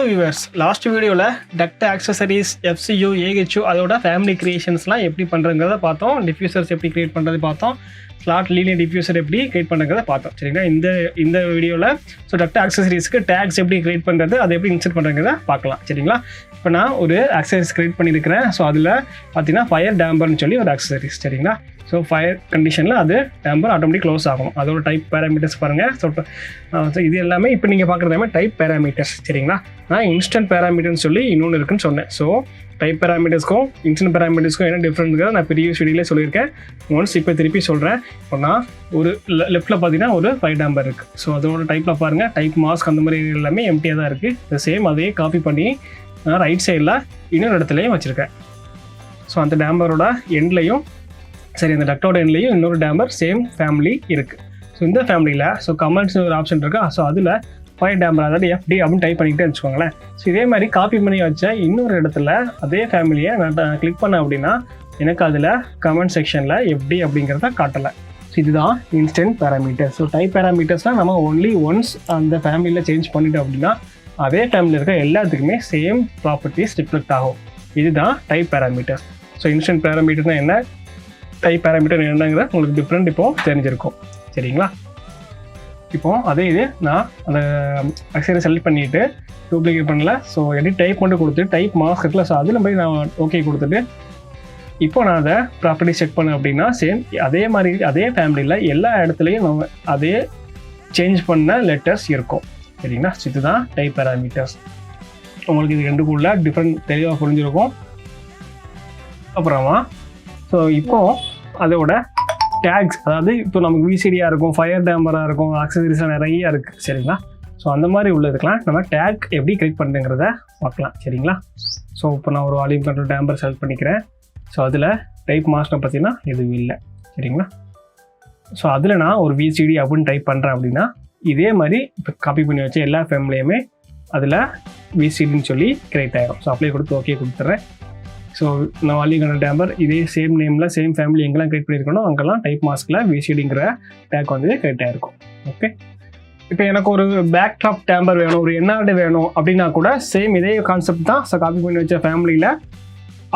Viewers, last வீடியோவில் duct accessories, FCU, AHU அதோட family கிரியேஷன்ஸ்லாம் எப்படி பண்ணுறங்கிறத பார்த்தோம். டிஃப்யூசர்ஸ் எப்படி கிரியேட் பண்ணுறது பார்த்தோம். ஸ்லாட் லீனியர் டிஃப்யூசர் எப்படி கிரியேட் பண்ணுறத பார்த்தோம். சரிங்களா? இந்த வீடியோவில் டக்ட் ஆக்சசரிஸ்க்கு டேக்ஸ் எப்படி கிரியேட் பண்ணுறது, அதை எப்படி இன்சர்ட் பண்ணுறங்கிறத பார்க்கலாம். சரிங்களா? இப்போ நான் ஒரு ஆக்சசரிஸ் கிரியேட் பண்ணியிருக்கிறேன். ஸோ அதில் பார்த்தீங்கன்னா ஃபயர் டேம்பர்னு சொல்லி ஒரு ஆக்சசரிஸ். சரிங்களா? ஸோ ஃபயர் கண்டிஷனில் அது டேம்பர் ஆட்டோமேட்டிக் க்ளோஸ் ஆகும். அதோட டைப் பேராமீட்டர்ஸ் பாருங்கள். ஸோ இது எல்லாமே இப்போ நீங்கள் பார்க்குறது எல்லாமே டைப் பேராமீட்டர்ஸ். சரிங்களா? நான் இன்ஸ்டன்ட் பேராமீட்டர்னு சொல்லி இன்னொன்று இருக்குன்னு சொன்னேன். ஸோ டைப் பேராமீட்டர்ஸ்க்கும் இன்ஸ்டன்ட் பேராமீட்டர்ஸ்க்கும் என்ன டிஃப்ரெண்ட்ங்கிறத நான் ப்ரீவியஸ் வீடியோவில் சொல்லியிருக்கேன். ஒன்ஸ் இப்போ திருப்பி சொல்கிறேன். இப்போ நான் ஒரு லெஃப்ட்டில் பார்த்தீங்கன்னா ஒரு ஃபயர் டேம்பர் இருக்குது. ஸோ அதோட டைப்பில் பாருங்கள், டைப் மாஸ்க் அந்த மாதிரி எல்லாமே எம்டியாக தான் இருக்குது. சேம் அதையே காப்பி பண்ணி நான் ரைட் சைடில் இன்னொரு இடத்துலையும் வச்சுருக்கேன். ஸோ அந்த டேம்பரோட எண்ட்லையும் அந்த டக்டோட எண்ட்லையும் இன்னொரு டேம்பர் சேம் ஃபேமிலி இருக்குது. ஸோ இந்த ஃபேமிலியில் கமெண்ட்ஸ் ஒரு ஆப்ஷன் இருக்கா. ஸோ அதில் ஃபயர் டேம்பர், அதாவது FD அப்படின்னு டைப் பண்ணிக்கிட்டே வச்சுக்கோங்களேன். ஸோ இதே மாதிரி காப்பி பண்ணி வச்ச இன்னொரு இடத்துல அதே ஃபேமிலியை நான் கிளிக் பண்ணேன் அப்படின்னா எனக்கு அதில் கமெண்ட் செக்ஷனில் FD அப்படிங்கிறத காட்டலை. ஸோ இதுதான் இன்ஸ்டன்ட் பேராமீட்டர். ஸோ டைப் பேராமீட்டர்ஸ்னால் நம்ம ஒன்லி ஒன்ஸ் அந்த ஃபேமிலியில் சேஞ்ச் பண்ணிட்டோம் அப்படின்னா அதே ஃபேமிலியில் இருக்க எல்லாத்துக்குமே சேம் ப்ராப்பர்ட்டிஸ் ரிஃப்ளெக்ட் ஆகும். இதுதான் டைப் பேராமீட்டர். ஸோ இன்ஸ்டன்ட் பேராமீட்டர்னால் என்ன, டைப் பேராமீட்டர் என்னங்கிற உங்களுக்கு டிஃப்ரெண்ட் இப்போது தெரிஞ்சிருக்கும். சரிங்களா? இப்போது அதே இது நான் அந்த அக்சரி செலக்ட் பண்ணிவிட்டு டூப்ளிகேட் பண்ணல. ஸோ எடிட் டைப் மட்டும் கொடுத்துட்டு டைப் மாஸ்க் இருக்குல்ல, ஸோ அதில் போய் நான் ஓகே கொடுத்துட்டு இப்போ நான் அதை ப்ராப்பர்ட்டி செக் பண்ணேன் அப்படின்னா சேம் அதே மாதிரி அதே ஃபேமிலியில் எல்லா இடத்துலையும் நம்ம அதே சேஞ்ச் பண்ண லெட்டர்ஸ் இருக்கும். சரிங்களா? இதுதான் டைப் பேராமீட்டர்ஸ். உங்களுக்கு இது ரெண்டுக்குள்ள டிஃப்ரெண்ட் தெளிவாக புரிஞ்சிருக்கும். அப்புறமா ஸோ இப்போது அதோட டேக்ஸ், அதாவது இப்போ நமக்கு VCDயாக இருக்கும், ஃபயர் டேம்பராக இருக்கும், ஆக்சசரிஸாக நிறைய இருக்குது. சரிங்களா? ஸோ அந்த மாதிரி உள்ளதுக்கெலாம் நம்ம டேக் எப்படி கிரியேட் பண்ணுறங்கிறத பார்க்கலாம். சரிங்களா? ஸோ இப்போ நான் ஒரு வால்யூம் கண்ட்ரோல் டேம்பர் செலக்ட் பண்ணிக்கிறேன். ஸோ அதில் டைப் மாஸ்டர் பார்த்தீங்கன்னா எதுவும் இல்லை. சரிங்களா? ஸோ அதில் நான் ஒரு VCD அப்படின்னு டைப் பண்ணுறேன் அப்படின்னா இதே மாதிரி இப்போ காப்பி பண்ணி வச்ச எல்லா ஃபேமிலியுமே அதில் VCDன்னு சொல்லி கிரியேட் ஆகிடும். ஸோ அப்ளை கொடுத்து ஓகே கொடுத்துட்றேன். ஸோ நான் வால்யூம் கண்ட்ரோல் டேம்பர் இதே சேம் நேமில் சேம் ஃபேமிலி எங்கெல்லாம் கிரியேட் பண்ணியிருக்கணும் அங்கெல்லாம் டைப் மாஸ்கில் VCDங்கிற டேக் வந்து கிரியேட் ஆகிருக்கும். ஓகே, இப்போ எனக்கு ஒரு பேக் டாப் டேம்பர் வேணும், ஒரு NRD வேணும் அப்படின்னா கூட சேம் இதே கான்செப்ட் தான். ஸோ காப்பி பண்ணி வச்ச ஃபேமிலியில்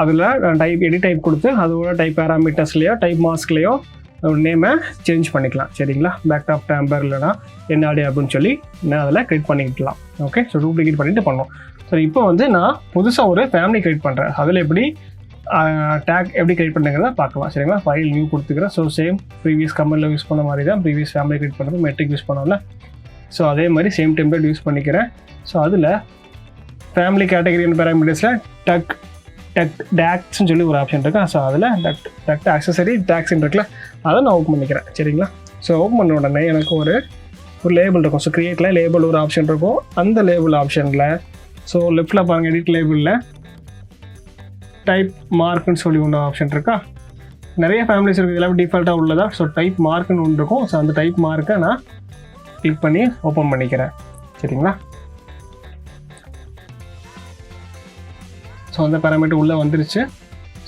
அதில் டைப் எடிட் டைப் கொடுத்து அதோட டைப் பேராமீட்டர்ஸ்லையோ டைப் மாஸ்க்லேயோ ஒரு நேமை சேஞ்ச் பண்ணிக்கலாம். சரிங்களா? பேக் டாப் டேம்பர் இல்லைனா NRD அப்படின்னு சொல்லி நான் அதில் கிரியேட் பண்ணிக்கலாம். ஓகே, ஸோ டூப்ளிகேட் பண்ணிவிட்டு பண்ணோம். ஸோ இப்போ வந்து நான் புதுசாக ஒரு ஃபேமிலி கிரியேட் பண்ணுறேன். அதில் எப்படி டேக் எப்படி கிரியேட் பண்ணுறத பார்க்கலாம். சரிங்களா? ஃபைல் நியூ கொடுத்துக்கிறேன். ஸோ சேம் ப்ரீவியஸ் கமெண்டில் யூஸ் பண்ண மாதிரி தான் ப்ரீவியஸ் ஃபேமிலி கிரியேட் பண்ணுறது மெட்ரிக் யூஸ் பண்ணோம்ல. ஸோ அதே மாதிரி சேம் டெம்ப்ளேட் யூஸ் பண்ணிக்கிறேன். ஸோ அதில் ஃபேமிலி கேட்டகரி பேராமீட்டர்ஸில் டேக்ஸ்ன்னு சொல்லி ஒரு ஆப்ஷன் இருக்கா. ஸோ அதில் டக்ட் ஆக்சசரி டேக்ஸ்ன்னு இருக்குல்ல, அதை நான் ஓப்பன் பண்ணிக்கிறேன். சரிங்களா? ஸோ ஓப்பன் பண்ண உடனே எனக்கு ஒரு லேபிள் இருக்கும். ஸோ கிரியேட்டில் லேபிள் ஒரு ஆப்ஷன் இருக்கும். அந்த லேபிள் ஆப்ஷனில் ஸோ லெஃப்ட்டில் பாருங்கள், எடிட் லேபிளில் டைப் மார்க்குன்னு சொல்லி ஒன்று ஆப்ஷன் இருக்கா. நிறைய ஃபேமிலிஸ் இருக்குது, இதெல்லாம் டிஃபால்ட்டாக உள்ளதா. ஸோ டைப் மார்க்குன்னு ஒன்று இருக்கும். ஸோ அந்த டைப் மார்க்கை நான் கிளிக் பண்ணி ஓப்பன் பண்ணிக்கிறேன். சரிங்களா? ஸோ அந்த பேராமீட்டர் உள்ளே வந்துருச்சு.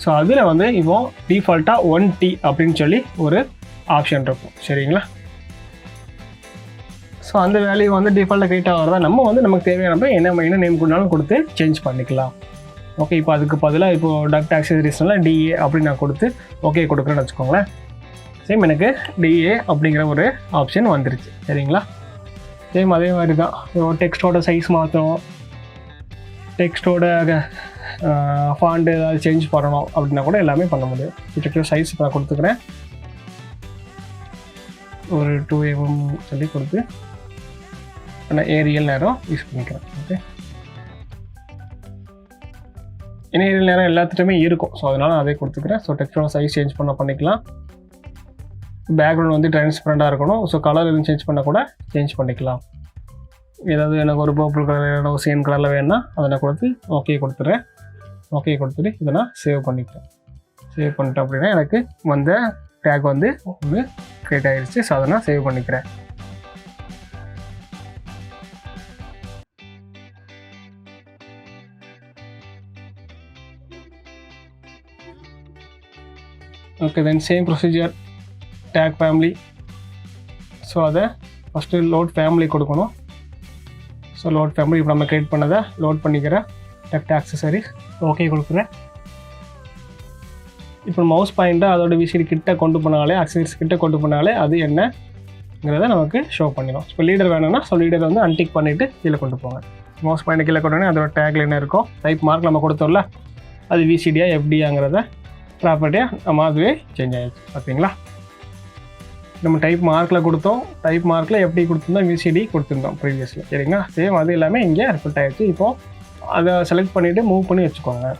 ஸோ அதில் வந்து இப்போ டிஃபால்ட்டாக 1T அப்படின்னு சொல்லி ஒரு ஆப்ஷன் இருக்கும். சரிங்களா? ஸோ அந்த வேல்யூ வந்து டிஃபால்ட்டாக கிரியேட்டாக வரதா நம்ம வந்து நமக்கு தேவையானப்போ என்ன நேம் கொடுத்தாலும் கொடுத்து சேஞ்ச் பண்ணிக்கலாம். ஓகே, இப்போ அதுக்கு பதிலாக இப்போது டக்ட் ஆக்சசரிஸ்னால் DA அப்படின்னு நான் கொடுத்து ஓகே கொடுக்குறேன்னு வச்சுக்கோங்களேன். சேம் எனக்கு DA அப்படிங்கிற ஒரு ஆப்ஷன் வந்துருச்சு. சரிங்களா? சேம் அதே மாதிரி தான். டெக்ஸ்ட்டோட சைஸ் மாற்றணும், டெக்ஸ்ட்டோட ஃபாண்ட் ஏதாவது சேஞ்ச் பண்ணணும் அப்படின்னா கூட எல்லாமே பண்ண முடியும். டெக்ஸ்ட்டோட சைஸ் நான் கொடுத்துக்கிறேன். ஒரு 2mm சொல்லி கொடுத்து நான் ஏரியல் நேரம் யூஸ் பண்ணிக்கிறேன். ஓகே, ஏன்னா ஏரியல் நேரம் எல்லாத்துட்டுமே இருக்கும். ஸோ அதனால் நான் அதே கொடுத்துக்கிறேன். ஸோ டெக்ஸ்ட்டோட சைஸ் சேஞ்ச் பண்ணிக்கலாம். பேக்ரவுண்ட் வந்து டிரான்ஸ்பரண்டாக இருக்கணும். ஸோ கலர் எதுவும் சேஞ்ச் பண்ணால் கூட சேஞ்ச் பண்ணிக்கலாம். ஏதாவது எனக்கு ஒரு பர்பிள் கலர் வேணும், சேம் கலரில் வேணும்னா அதை நான் கொடுத்து ஓகே கொடுத்துட்றேன். ஓகே கொடுத்துட்டு இதை நான் சேவ் பண்ணிக்கிறேன். சேவ் பண்ணிட்டேன் அப்படின்னா எனக்கு வந்த டேக் வந்து ஒன்று கிரியேட் ஆகிடுச்சு. ஸோ அதை நான் சேவ் பண்ணிக்கிறேன். Okay, then same procedure take family. So அதை ஃபஸ்ட்டு லோட் ஃபேமிலி கொடுக்கணும். ஸோ லோட் ஃபேமிலி இப்போ நம்ம க்ரியேட் பண்ணதை லோட் பண்ணிக்கிறேன். டக்ட் ஆக்சசரிஸ் ஓகே கொடுக்குறேன். இப்போ மவுஸ் பாயிண்ட்டை அதோட விசிடி கிட்ட கொண்டு போனாலே, ஆக்சசரிஸ் கிட்ட கொண்டு போனாலே அது என்னங்கிறத நமக்கு ஷோ பண்ணிடும். இப்போ லீடர் வேணும்னா ஸோ லீடர் வந்து அன்டிக் பண்ணிவிட்டு கீழே கொண்டு போங்க. மவுஸ் பாயிண்ட் கீழே கொண்டு அதோட டேக்ல என்ன இருக்கும், டைப் மார்க் நம்ம கொடுத்தோம்ல, அது விசிடியா எஃப்டியாங்கிறத ப்ராப்பர்ட்டியாக நம்ம அதுவே சேஞ்ச் ஆகிடுச்சு. பார்த்தீங்களா, நம்ம டைப் மார்க்கில் கொடுத்தோம், டைப் மார்க்கில் எப்படி கொடுத்துருந்தோம், விசிடி கொடுத்துருந்தோம் ப்ரீவியஸில். சரிங்களா, சேம் அது எல்லாமே இங்கே ரிப்போர்ட் ஆகிடுச்சு. இப்போது அதை செலக்ட் பண்ணிவிட்டு மூவ் பண்ணி வச்சுக்கோங்க.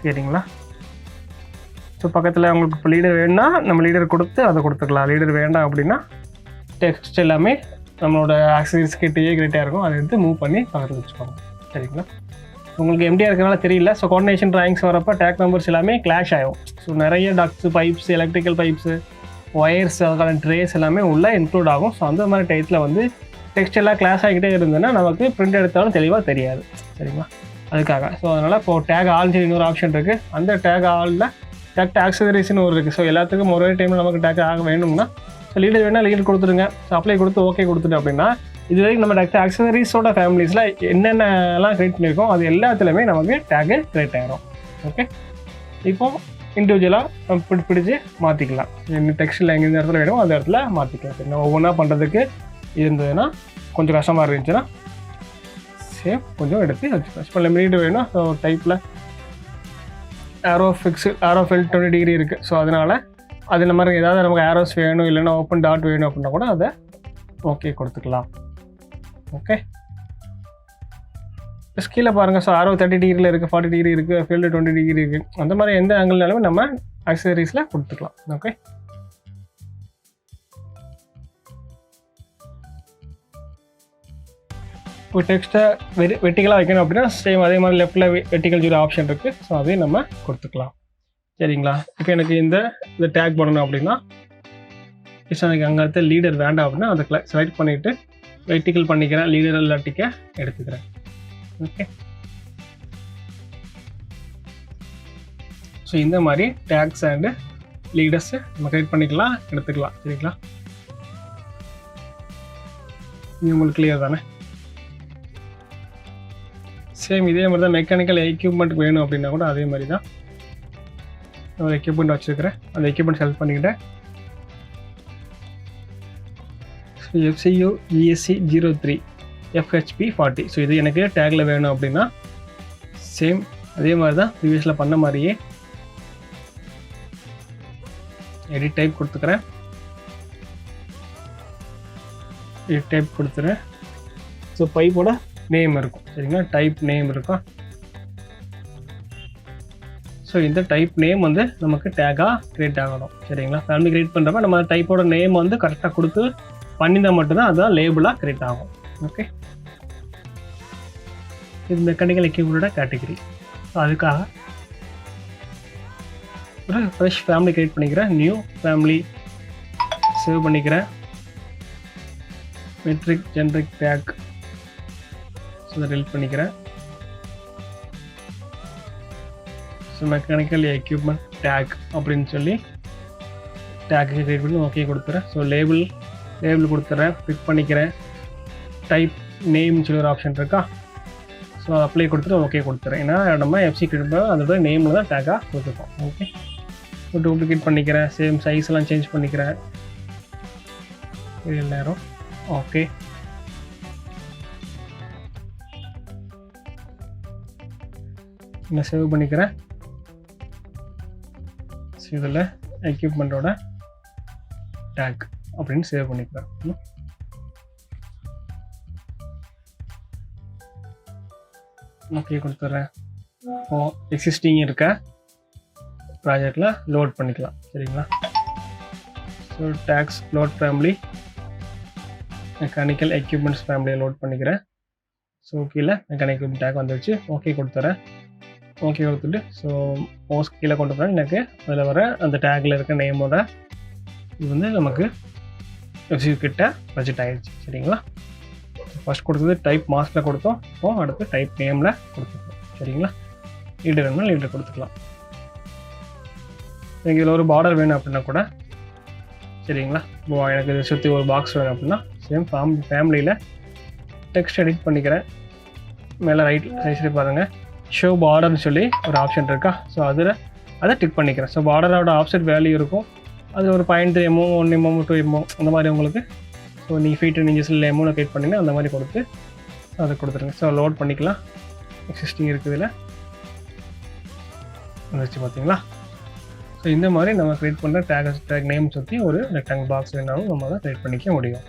சரிங்களா, ஸோ பக்கத்தில் உங்களுக்கு இப்போ லீடர் வேணும்னா நம்ம லீடர் கொடுத்து அதை கொடுத்துக்கலாம். லீடர் வேண்டாம் அப்படின்னா டெக்ஸ்ட் எல்லாமே நம்மளோட ஆக்சசரிஸ் கிட்டேயே கிரேட்டாக இருக்கும், அதை எடுத்து மூவ் பண்ணி பக்கத்தில் வச்சுக்கோங்க. சரிங்களா, உங்களுக்கு எம்டியாக இருக்கிறனால தெரியல. ஸோ கோஆர்டினேஷன் ட்ராயிங்ஸ் வரப்போ டேக் நம்பர்ஸ் எல்லாமே கிளாஷ் ஆகும். ஸோ நிறைய ducts, pipes, electrical pipes, wires, அதுக்கான ட்ரேஸ் எல்லாமே உள்ளே இன்க்ளூட் ஆகும். ஸோ அந்த மாதிரி டைத்தில் வந்து டெக்ஸ்ட் எல்லாம் கிளாஸ் ஆகிக்கிட்டே இருந்ததுன்னா நமக்கு பிரிண்ட் எடுத்தாலும் தெளிவாக தெரியாது. சரிங்களா, அதுக்காக. ஸோ அதனால் இப்போது டேக் ஆல் இன்னொரு ஆப்ஷன் இருக்குது. அந்த டேக் ஆலில் டேக் ஆக்சசரிஸ்னு ஒரு இருக்குது. ஸோ எல்லாத்துக்கும் ஒரே டைமில் நமக்கு டேக் ஆக வேணும்னா ஸோ லீடர் வேணால் லீடர் கொடுத்துருங்க. ஸோ அப்ளை கொடுத்து ஓகே கொடுத்துட்டு அப்படின்னா இது வரைக்கும் நம்ம டேக் ஆக்சசரிஸோட ஃபேமிலிஸில் என்னென்னலாம் க்ரியேட் பண்ணியிருக்கோம் அது எல்லாத்துலேயுமே நமக்கு டேக்கு க்ரியேட் ஆகிரும். ஓகே, இப்போது இண்டிவிஜுவலாக பிடிச்சி மாற்றிக்கலாம். என்ன டெக்ஸ்டில் எங்கே இந்த இடத்துல வேணுமோ அந்த இடத்துல மாற்றிக்கலாம். சரி, நம்ம ஒவ்வொன்றா பண்ணுறதுக்கு இருந்ததுன்னா கொஞ்சம் கஷ்டமாக இருந்துச்சுன்னா சேம் கொஞ்சம் எடுத்து வச்சுக்கலாம். இப்போ லீடர் வேணும். ஸோ டைப்பில் ஆரோ ஃபில் 20 டிகிரி இருக்குது. ஸோ அதனால் அது இந்த மாதிரி ஏதாவது நமக்கு ஆரோஸ் வேணும் இல்லைன்னா ஓப்பன் டாட் வேணும் அப்படின்னா கூட அதை ஓகே கொடுத்துக்கலாம். ஓகே, கீழே பாருங்கள். ஸோ ஆரோ 30 டிகிரியில் இருக்குது, 40 டிகிரி இருக்குது, ஃபீல்டு 20 டிகிரி இருக்குது. அந்த மாதிரி எந்த ஆங்கிள்னாலுமே நம்ம ஆக்சசரிஸில் கொடுத்துக்கலாம். ஓகே, இப்போ டெக்ஸ்ட்டை வெர்டிகலாக வைக்கணும் அப்படின்னா சேம் அதே மாதிரி லெஃப்ட்டில் வெர்டிகல் ஜீரோ ஆப்ஷன் இருக்குது. ஸோ அதையும் நம்ம கொடுத்துக்கலாம். சரிங்களா, இப்போ எனக்கு இந்த டேக் பண்ணணும் அப்படின்னா எனக்கு அங்கே இருக்க லீடர் வேண்டாம் அப்படின்னா அதை செலக்ட் பண்ணிவிட்டு வெர்டிகல் பண்ணிக்கிறேன், லீடர் இல்லாட்டிக்க எடுத்துக்கிறேன். ஓகே, ஸோ இந்த மாதிரி டேக்ஸ் அண்டு லீடர்ஸு நம்ம கிரியேட் பண்ணிக்கலாம், எடுத்துக்கலாம். சரிங்களா, இது உங்களுக்கு கிளியர் தானே? சேம் இதே மாதிரி தான் மெக்கானிக்கல் எக்யூப்மெண்ட் வேணும் அப்படின்னா கூட அதே மாதிரி தான் ஒரு எக்யூப்மெண்ட் வச்சுருக்கிறேன். அந்த எக்யூப்மெண்ட் செலக்ட் பண்ணிக்கிட்டேன். FCU ESC 03 FHP 40. ஸோ இது எனக்கு டேக்கில் வேணும் அப்படின்னா சேம் அதே மாதிரி தான் ப்ரீவியஸில் பண்ண மாதிரியே எடிட் டைப் கொடுத்துக்கிறேன். எடிட் டைப் கொடுத்துறேன். ஸோ பைப்போட நேம் இருக்கும். சரிங்களா, டைப் நேம் இருக்கும். ஸோ இந்த டைப் நேம் வந்து நமக்கு டேக்காக க்ரியேட் ஆகணும். சரிங்களா, ஃபேமிலி க்ரியேட் பண்ணுறப்ப நம்ம டைப்போட நேம் வந்து கரெக்டாக கொடுத்து பண்ணியிருந்தால் மட்டும்தான் அதுதான் லேபிளாக க்ரியேட் ஆகும். ஓகே, இது மெக்கானிக்கல் எக்யூப்மெண்ட்டோட கேட்டகரி. ஸோ அதுக்காக ஒரு ஃப்ரெஷ் ஃபேமிலி க்ரியேட் பண்ணிக்கிறேன். நியூ ஃபேமிலி சேவ் பண்ணிக்கிறேன். மெட்ரிக் ஜென்ரிக் டேக் ஸோ இதை டெலிட் பண்ணிக்கிறேன். ஸோ மெக்கானிக்கல் எக்யூப்மெண்ட் டேக் அப்படின்னு சொல்லி டேக்கு க்ரியேட் பண்ணி ஓகே கொடுத்துறேன். ஸோ லேபிள் கொடுத்துட்றேன், பிக் பண்ணிக்கிறேன். டைப் நேம்னு சொல்லி ஒரு ஆப்ஷன் இருக்கா, ஸோ அப்ளை கொடுத்துட்டு ஓகே கொடுத்துறேன். ஏன்னா நம்ம எஃப்சி கிரியேட் அதோட நேமில் தான் டேக்காக கொடுத்துருக்கோம். ஓகே, ஸோ டூப்ளிகேட் பண்ணிக்கிறேன். சேம் சைஸ் எல்லாம் சேஞ்ச் பண்ணிக்கிறேன். இது நேரம் ஓகே. நான் சேவ் பண்ணிக்கிறேன். ஸோ இதில் எக்யூப்மெண்ட்டோட டேக் அப்படின்னு சேவ் பண்ணிக்கிறேன். ஓகே கொடுத்துட்றேன். எக்ஸிஸ்டிங் இருக்க ப்ராஜெக்டில் லோட் பண்ணிக்கலாம். சரிங்களா, so tags load family mechanical equipments ஃபேமிலியை லோட் பண்ணிக்கிறேன். ஸோ கீழே மெக்கானிக்கல் டேக் வந்துடுச்சு. ஓகே கொடுத்துட்றேன். ஓகே கொடுத்துட்டு ஸோ மோஸ்ட் கீழே கொண்டு போனால் எனக்கு அதில் வர அந்த டேக்கில் இருக்க நேமோட இது வந்து நமக்கு எஃப்சி கிட்ட ப்ராஜெக்ட் ஆகிடுச்சு. சரிங்களா, ஃபஸ்ட் கொடுத்தது டைப் மாஸ்கில் கொடுத்தோம். இப்போது அடுத்து டைப் நேமில் கொடுத்துருக்கோம். சரிங்களா, லீடர் வேணும்னா லீடர் கொடுத்துக்கலாம். எனக்கு இதில் ஒரு பார்டர் வேணும் அப்படின்னா கூட சரிங்களா, எனக்கு இதை சுற்றி ஒரு பாக்ஸ் வேணும் அப்படின்னா சேம் ஃபேமிலியில் டெக்ஸ்ட் எடிட் பண்ணிக்கிறேன். மேலே ரைட் சைஸ்லேயே பாருங்கள் ஷோ பார்டர்னு சொல்லி ஒரு ஆப்ஷன் இருக்கா. ஸோ அதை டிக் பண்ணிக்கிறேன். ஸோ பார்டரோட ஆப்செட் வேல்யூ இருக்கும். அது ஒரு 0.3 mm 1 mm 2 mm அந்த மாதிரி உங்களுக்கு. ஸோ நீங்கள் ஃபீட் அண்ட் இன்ச்சஸில் எம்ஓவில் க்ரியேட் பண்ணிங்கன்னா அந்த மாதிரி கொடுத்து அதை கொடுத்துருங்க. ஸோ லோட் பண்ணிக்கலாம். எக்ஸிஸ்டிங் இருக்குது இதில் வந்துச்சு பார்த்தீங்களா. ஸோ இந்த மாதிரி நம்ம க்ரியேட் பண்ணுற டேக் நேம் சுற்றி ஒரு ரெக்டாங்கிள் பாக்ஸ் வேணாலும் நம்ம அதை க்ரியேட் பண்ணிக்க முடியும்.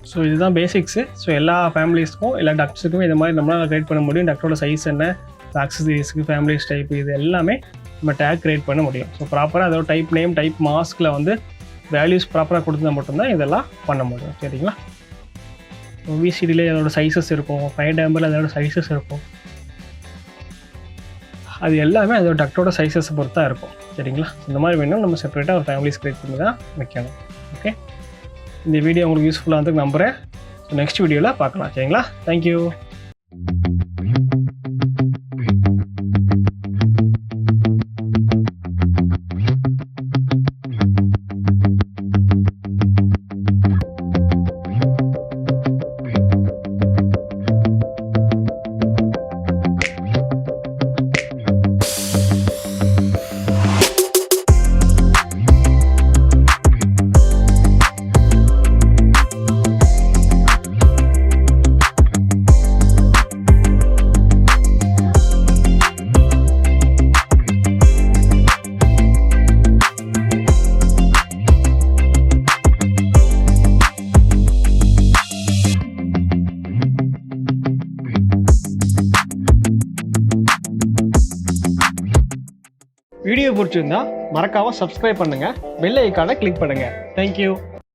ஸோ இதுதான் பேசிக்ஸு. ஸோ எல்லா ஃபேமிலிஸ்க்கும் எல்லா டக்ட்ஸுக்கும் இது மாதிரி நம்மளால் க்ரியேட் பண்ண முடியும். டக்டோட சைஸ் என்ன, ஆக்சசரிஸ்க்கு, ஃபேமிலிஸ் டைப், இது எல்லாமே நம்ம டேக் க்ரியேட் பண்ண முடியும். ஸோ ப்ராப்பராக அதோட டைப் நேம், டைப் மாஸ்கில் வந்து வேல்யூஸ் ப்ராப்பராக கொடுத்தா மட்டும்தான் இதெல்லாம் பண்ண முடியும். சரிங்களா. விசிடியில் அதோட சைஸஸ் இருக்கும், ஃபைவ் டேம்பில் அதோட சைஸஸ் இருக்கும். அது எல்லாமே அதோட டக்டோட சைஸஸ் பொறுத்து தான் இருக்கும். சரிங்களா. இந்த மாதிரி வேணும் நம்ம செப்பரேட்டாக ஒரு ஃபேமிலிஸ் க்ரியேட் பண்ணி தான் வைக்கணும். ஓகே, இந்த வீடியோ உங்களுக்கு யூஸ்ஃபுல்லாக வந்து நம்புகிறேன். ஸோ நெக்ஸ்ட் வீடியோவில் பார்க்கலாம். சரிங்களா. தேங்க்யூ. வீடியோ பிடிச்சிருந்தா மறக்காமல் சப்ஸ்கிரைப் பண்ணுங்கள், பெல் ஐக்கானை கிளிக் பண்ணுங்கள். தேங்க்யூ.